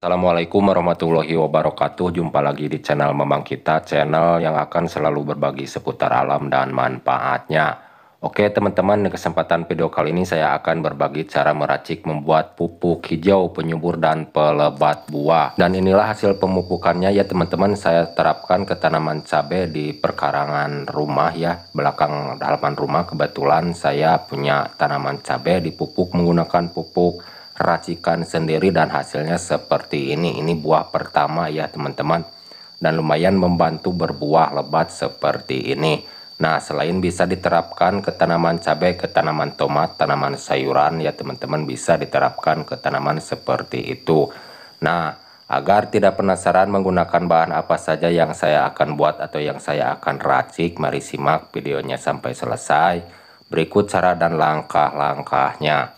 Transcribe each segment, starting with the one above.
Assalamualaikum warahmatullahi wabarakatuh. Jumpa lagi di channel Memang Kita, channel yang akan selalu berbagi seputar alam dan manfaatnya. Oke teman-teman, di kesempatan video kali ini saya akan berbagi cara meracik membuat pupuk hijau, penyubur dan pelebat buah. Dan inilah hasil pemupukannya ya teman-teman. Saya terapkan ke tanaman cabai di perkarangan rumah ya, belakang halaman rumah. Kebetulan saya punya tanaman cabai, dipupuk menggunakan pupuk racikan sendiri dan hasilnya seperti ini buah pertama ya teman-teman, dan lumayan membantu berbuah lebat seperti ini. Nah, selain bisa diterapkan ke tanaman cabai, ke tanaman tomat, tanaman sayuran ya teman-teman, bisa diterapkan ke tanaman seperti itu. Nah, agar tidak penasaran menggunakan bahan apa saja yang saya akan buat atau yang saya akan racik, mari simak videonya sampai selesai. Berikut cara dan langkah-langkahnya.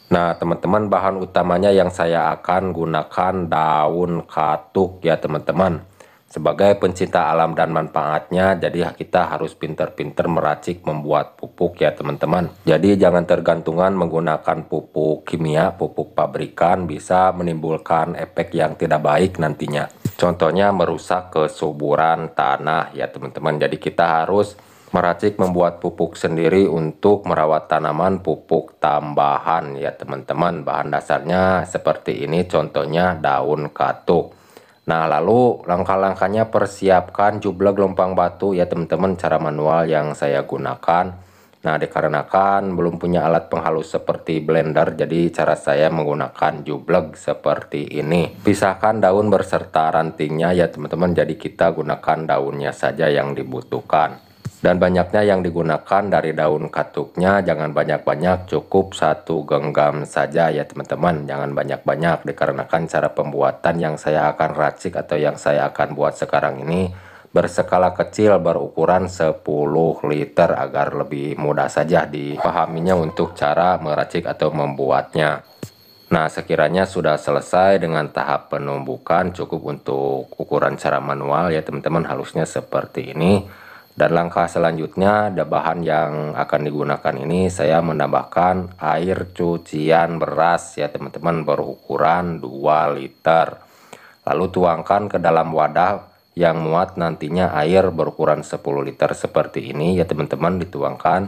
Nah teman-teman, bahan utamanya yang saya akan gunakan daun katuk ya teman-teman. Sebagai pencinta alam dan manfaatnya, jadi kita harus pinter-pinter meracik membuat pupuk ya teman-teman. Jadi jangan tergantungan menggunakan pupuk kimia, pupuk pabrikan bisa menimbulkan efek yang tidak baik nantinya. Contohnya merusak kesuburan tanah ya teman-teman. Jadi kita harus meracik membuat pupuk sendiri untuk merawat tanaman, pupuk tambahan ya teman-teman. Bahan dasarnya seperti ini, contohnya daun katuk. Nah lalu langkah-langkahnya, persiapkan jubleg lompang batu ya teman-teman, cara manual yang saya gunakan. Nah dikarenakan belum punya alat penghalus seperti blender, jadi cara saya menggunakan jubleg seperti ini. Pisahkan daun berserta rantingnya ya teman-teman, jadi kita gunakan daunnya saja yang dibutuhkan. Dan banyaknya yang digunakan dari daun katuknya, jangan banyak-banyak, cukup 1 genggam saja ya teman-teman. Jangan banyak-banyak dikarenakan cara pembuatan yang saya akan racik atau yang saya akan buat sekarang ini berskala kecil, berukuran 10 liter agar lebih mudah saja dipahaminya untuk cara meracik atau membuatnya. Nah sekiranya sudah selesai dengan tahap penumbukan, cukup untuk ukuran cara manual ya teman-teman, halusnya seperti ini. Dan langkah selanjutnya, ada bahan yang akan digunakan ini, saya menambahkan air cucian beras ya teman-teman, berukuran 2 liter. Lalu tuangkan ke dalam wadah yang muat nantinya air berukuran 10 liter seperti ini ya teman-teman, dituangkan.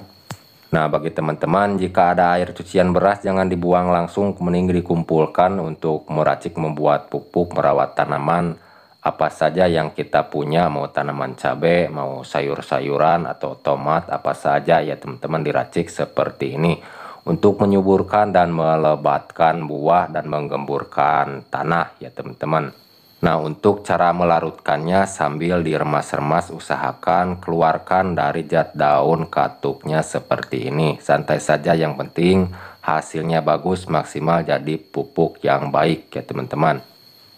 Nah bagi teman-teman, jika ada air cucian beras jangan dibuang langsung, mending dikumpulkan untuk meracik membuat pupuk merawat tanaman apa saja yang kita punya, mau tanaman cabai, mau sayur-sayuran atau tomat, apa saja ya teman-teman, diracik seperti ini untuk menyuburkan dan melebatkan buah dan menggemburkan tanah ya teman-teman. Nah untuk cara melarutkannya, sambil diremas-remas usahakan keluarkan dari zat daun katuknya seperti ini. Santai saja, yang penting hasilnya bagus, maksimal, jadi pupuk yang baik ya teman-teman.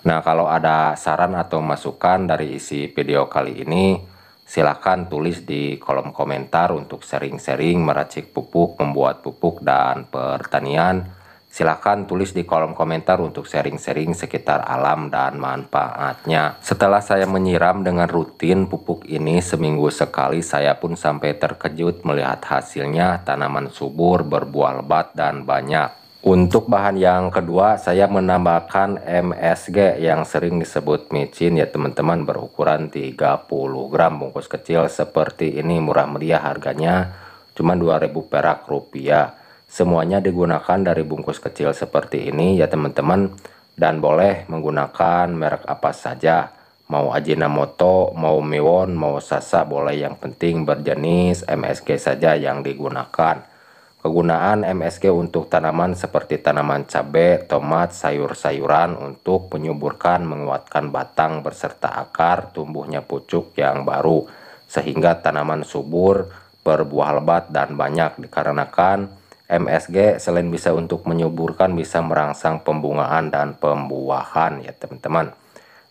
Nah kalau ada saran atau masukan dari isi video kali ini, silahkan tulis di kolom komentar untuk sharing-sharing meracik pupuk, membuat pupuk dan pertanian. Silahkan tulis di kolom komentar untuk sharing-sharing sekitar alam dan manfaatnya. Setelah saya menyiram dengan rutin pupuk ini seminggu sekali, saya pun sampai terkejut melihat hasilnya, tanaman subur, berbuah lebat dan banyak. Untuk bahan yang kedua, saya menambahkan MSG yang sering disebut micin ya teman-teman, berukuran 30 gram, bungkus kecil seperti ini, murah meriah harganya, cuma 2.000 perak rupiah. Semuanya digunakan dari bungkus kecil seperti ini ya teman-teman, dan boleh menggunakan merek apa saja, mau Ajinomoto, mau Miwon, mau Sasa boleh, yang penting berjenis MSG saja yang digunakan. Kegunaan MSG untuk tanaman seperti tanaman cabai, tomat, sayur-sayuran untuk menyuburkan, menguatkan batang beserta akar, tumbuhnya pucuk yang baru, sehingga tanaman subur, berbuah lebat dan banyak. Dikarenakan MSG selain bisa untuk menyuburkan, bisa merangsang pembungaan dan pembuahan ya teman-teman.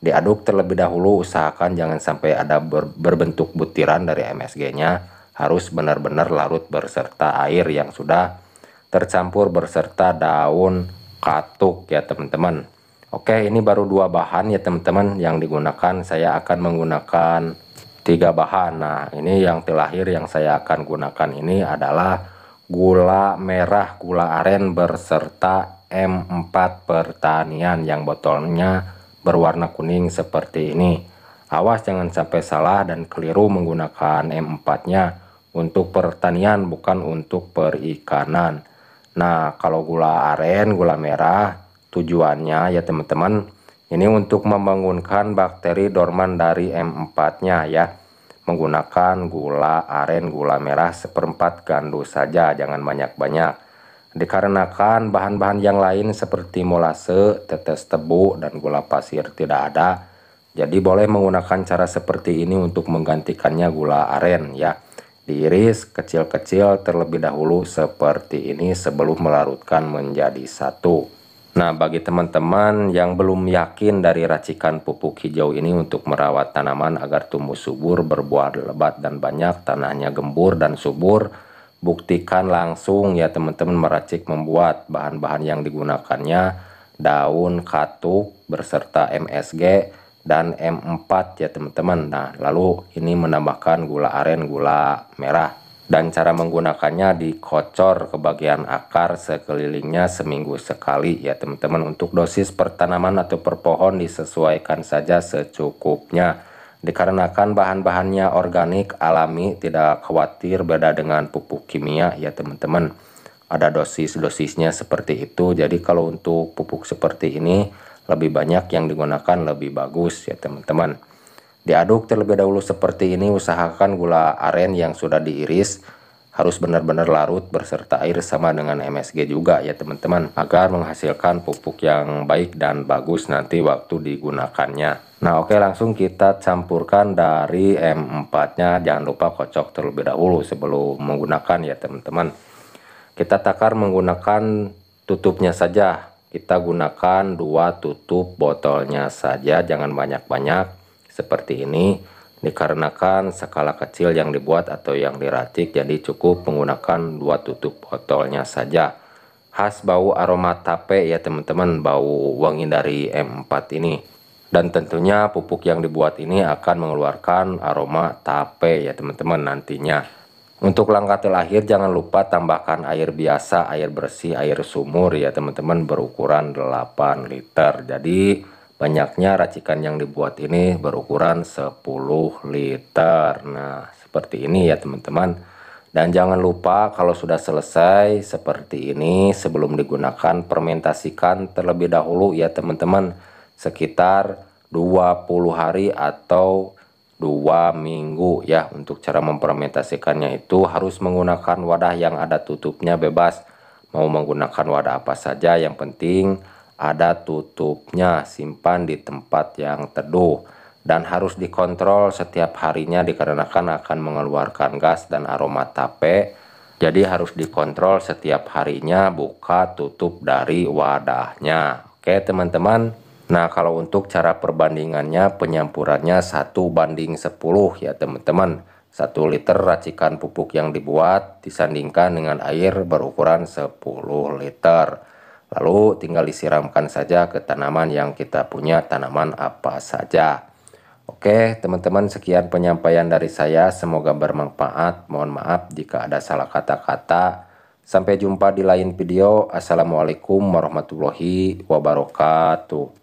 Diaduk terlebih dahulu, usahakan jangan sampai ada berbentuk butiran dari MSG-nya. Harus benar-benar larut berserta air yang sudah tercampur berserta daun katuk ya teman-teman. Oke, ini baru 2 bahan ya teman-teman yang digunakan. Saya akan menggunakan 3 bahan. Nah ini yang terakhir yang saya akan gunakan ini adalah gula merah, gula aren berserta M4 pertanian yang botolnya berwarna kuning seperti ini. Awas jangan sampai salah dan keliru menggunakan M4-nya untuk pertanian, bukan untuk perikanan. Nah, kalau gula aren, gula merah, tujuannya ya teman-teman, ini untuk membangunkan bakteri dorman dari M4-nya ya. Menggunakan gula aren, gula merah seperempat gandus saja, jangan banyak-banyak. Dikarenakan bahan-bahan yang lain seperti molase, tetes tebu, dan gula pasir tidak ada, jadi boleh menggunakan cara seperti ini untuk menggantikannya gula aren ya. Diiris kecil-kecil terlebih dahulu seperti ini sebelum melarutkan menjadi satu. Nah, bagi teman-teman yang belum yakin dari racikan pupuk hijau ini untuk merawat tanaman agar tumbuh subur, berbuah lebat dan banyak, tanahnya gembur dan subur, buktikan langsung ya teman-teman meracik membuat bahan-bahan yang digunakannya daun katuk beserta MSG dan M4 ya teman-teman. Nah, lalu ini menambahkan gula aren, gula merah, dan cara menggunakannya dikocor ke bagian akar sekelilingnya seminggu sekali ya teman-teman. Untuk dosis per tanaman atau per pohon disesuaikan saja secukupnya. Dikarenakan bahan-bahannya organik alami, tidak khawatir beda dengan pupuk kimia ya teman-teman. Ada dosis-dosisnya seperti itu. Jadi kalau untuk pupuk seperti ini lebih banyak yang digunakan lebih bagus ya teman-teman. Diaduk terlebih dahulu seperti ini. Usahakan gula aren yang sudah diiris harus benar-benar larut berserta air sama dengan MSG juga ya teman-teman, agar menghasilkan pupuk yang baik dan bagus nanti waktu digunakannya. Nah, oke, langsung kita campurkan dari M4-nya. Jangan lupa kocok terlebih dahulu sebelum menggunakan ya teman-teman. Kita takar menggunakan tutupnya saja. Kita gunakan 2 tutup botolnya saja, jangan banyak-banyak seperti ini. Dikarenakan skala kecil yang dibuat atau yang diracik, jadi cukup menggunakan 2 tutup botolnya saja. Khas bau aroma tape ya teman-teman, bau wangi dari M4 ini. Dan tentunya pupuk yang dibuat ini akan mengeluarkan aroma tape ya teman-teman nantinya. Untuk langkah terakhir jangan lupa tambahkan air biasa, air bersih, air sumur ya teman-teman, berukuran 8 liter. Jadi banyaknya racikan yang dibuat ini berukuran 10 liter. Nah, seperti ini ya teman-teman. Dan jangan lupa kalau sudah selesai seperti ini, sebelum digunakan fermentasikan terlebih dahulu ya teman-teman, sekitar 20 hari atau 2 minggu ya. Untuk cara memfermentasikannya itu harus menggunakan wadah yang ada tutupnya, bebas mau menggunakan wadah apa saja, yang penting ada tutupnya. Simpan di tempat yang teduh dan harus dikontrol setiap harinya dikarenakan akan mengeluarkan gas dan aroma tape. Jadi harus dikontrol setiap harinya, buka tutup dari wadahnya. Oke teman-teman. Nah, kalau untuk cara perbandingannya, penyampurannya 1:10 ya teman-teman. 1 liter racikan pupuk yang dibuat disandingkan dengan air berukuran 10 liter. Lalu tinggal disiramkan saja ke tanaman yang kita punya, tanaman apa saja. Oke teman-teman, sekian penyampaian dari saya, semoga bermanfaat. Mohon maaf jika ada salah kata-kata. Sampai jumpa di lain video. Assalamualaikum warahmatullahi wabarakatuh.